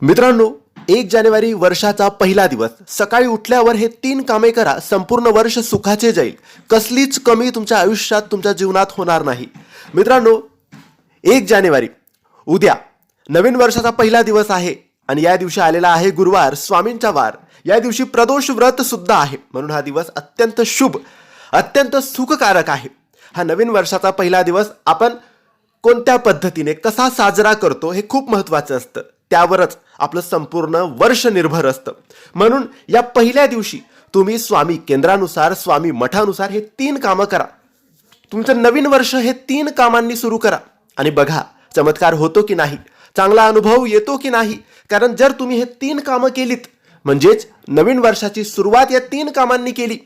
मित्रांनो, 1 जानेवारी वर्षाचा पहिला दिवस. सकाळी उठल्यावर हे 3 कामे करा, संपूर्ण वर्ष सुखाचे जाईल. कसलीच कमी तुमच्या आयुष्यात, तुमच्या जीवनात होणार नाही. मित्रांनो, 1 जानेवारी उद्या नवीन वर्षाचा पहिला दिवस आहे आणि या दिवशी आलेला आहे गुरुवार, स्वामींचा वार. या दिवशी प्रदोष व्रत सुद्धा आहे, म्हणून हा दिवस अत्यंत शुभ, अत्यंत सुखकारक आहे. हा नवीन वर्षाचा पहिला दिवस आपण कोणत्या पद्धतीने कसा साजरा करतो हे खूप महत्त्वाचं असतं. त्यावरच आपलं संपूर्ण वर्ष निर्भर असतं. म्हणून या पहिल्या दिवशी तुम्ही स्वामी केंद्रानुसार, स्वामी मठानुसार हे 3 कामं करा. तुमचं नवीन वर्ष हे 3 कामांनी सुरू करा आणि बघा चमत्कार होतो की नाही, चांगला अनुभव येतो की नाही. कारण जर तुम्ही हे 3 कामं केलीत, म्हणजेच नवीन वर्षाची सुरुवात या 3 कामांनी केली,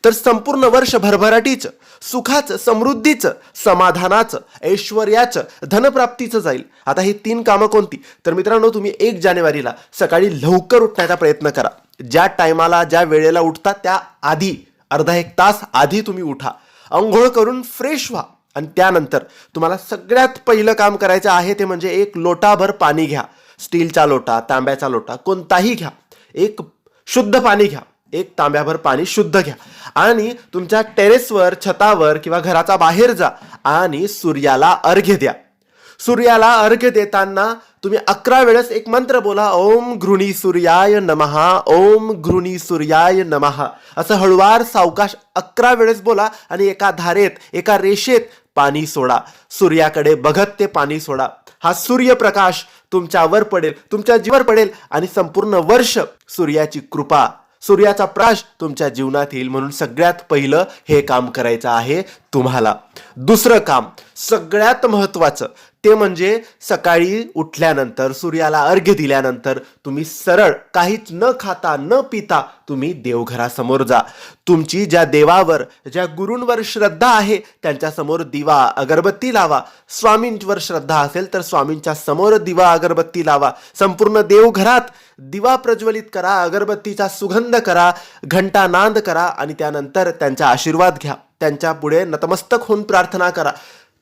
तर संपूर्ण वर्ष भरभराटीचं, सुखाचं, समृद्धीचं, समाधानाचं, ऐश्वर्याचं, धनप्राप्तीचं जाईल. आता ही 3 कामं कोणती? तर मित्रांनो, तुम्ही 1 जानेवारीला सकाळी लवकर उठण्याचा प्रयत्न करा. ज्या टायमाला, ज्या वेळेला उठता त्या आधी अर्धा 1 तास आधी तुम्ही उठा. अंघोळ करून फ्रेश व्हा आणि त्यानंतर तुम्हाला सगळ्यात पहिलं काम करायचं आहे ते म्हणजे 1 लोटाभर पाणी घ्या. स्टीलचा लोटा, तांब्याचा लोटा, कोणताही घ्या. एक शुद्ध पाणी घ्या. 1 तांब्याभर पाणी शुद्ध घ्या आणि तुमच्या टेरेसवर, छतावर किंवा घराच्या बाहेर जा आणि सूर्याला अर्घ्य द्या. सूर्याला अर्घ्य देताना तुम्ही 11 वेळेस एक मंत्र बोला, ओम घृणी सूर्याय नमः, ओम घृणी सूर्याय नमः. असं हळुवार सावकाश 11 वेळेस बोला आणि एका धारेत, एका रेषेत पाणी सोडा. सूर्याकडे बघत ते पाणी सोडा. हा सूर्यप्रकाश तुमच्यावर पडेल, तुमच्या जीवावर पडेल आणि संपूर्ण वर्ष सूर्याची कृपा, सूर्याचा प्रकाश तुमच्या जीवनात येईल. म्हणून सगळ्यात पहिलं हे काम करायचं आहे तुम्हाला. दुसरं काम सगळ्यात महत्त्वाचं ते म्हणजे सकाळी उठल्यानंतर, सूर्याला अर्घ्य दिल्यानंतर तुम्ही सरळ काहीच न खाता न पिता तुम्ही देवघरासमोर जा. तुमची ज्या देवावर, ज्या गुरूंवर श्रद्धा आहे त्यांच्यासमोर दिवा अगरबत्ती लावा. स्वामींवर श्रद्धा असेल तर स्वामींच्या समोर दिवा अगरबत्ती लावा. संपूर्ण देवघरात दिवा प्रज्वलित करा, अगरबत्तीचा सुगंध करा, घंटा नाद करा आणि त्यानंतर त्यांचा आशीर्वाद घ्या. त्यांच्या पुढे नतमस्तक होऊन प्रार्थना करा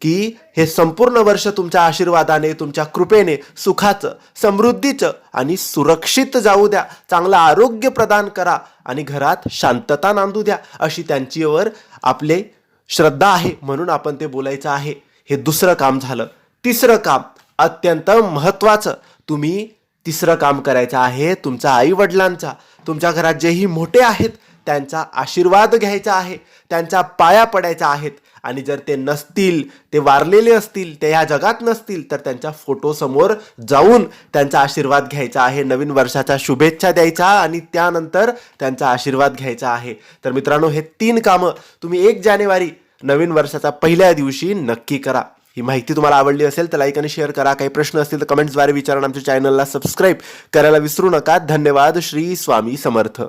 की हे संपूर्ण वर्ष तुमच्या आशीर्वादाने, तुमच्या कृपेने सुखाचं, समृद्धीचं आणि सुरक्षित जाऊ द्या. चांगलं आरोग्य प्रदान करा आणि घरात शांतता नांदू द्या, अशी त्यांच्यावर आपले श्रद्धा आहे. म्हणून आपण ते बोलायचं आहे. हे दुसरं काम झालं. तिसरं काम अत्यंत महत्त्वाचं, तुम्ही तिसरं काम करायचं आहे तुमच्या आईवडिलांचा, तुमच्या घरात जेही मोठे आहेत त्यांचा आशीर्वाद घ्यायचा आहे, त्यांच्या पाया पडायच्या आहेत. आणि जर ते नसतील, ते वारलेले असतील, ते या जगात नसतील, तर त्यांच्या फोटोसमोर जाऊन त्यांचा आशीर्वाद घ्यायचा आहे. नवीन वर्षाच्या शुभेच्छा द्यायच्या आणि त्यानंतर त्यांचा आशीर्वाद घ्यायचा आहे. तर मित्रांनो, हे 3 कामं तुम्ही 1 जानेवारी नवीन वर्षाचा पहिल्या दिवशी नक्की करा. ही माहिती तुम्हाला आवडली असेल तर लाईक आणि शेअर करा. काही प्रश्न असतील तर कमेंट्सद्वारे विचारा. आमच्या चॅनलला सबस्क्राईब करायला विसरू नका. धन्यवाद. श्री स्वामी समर्थ.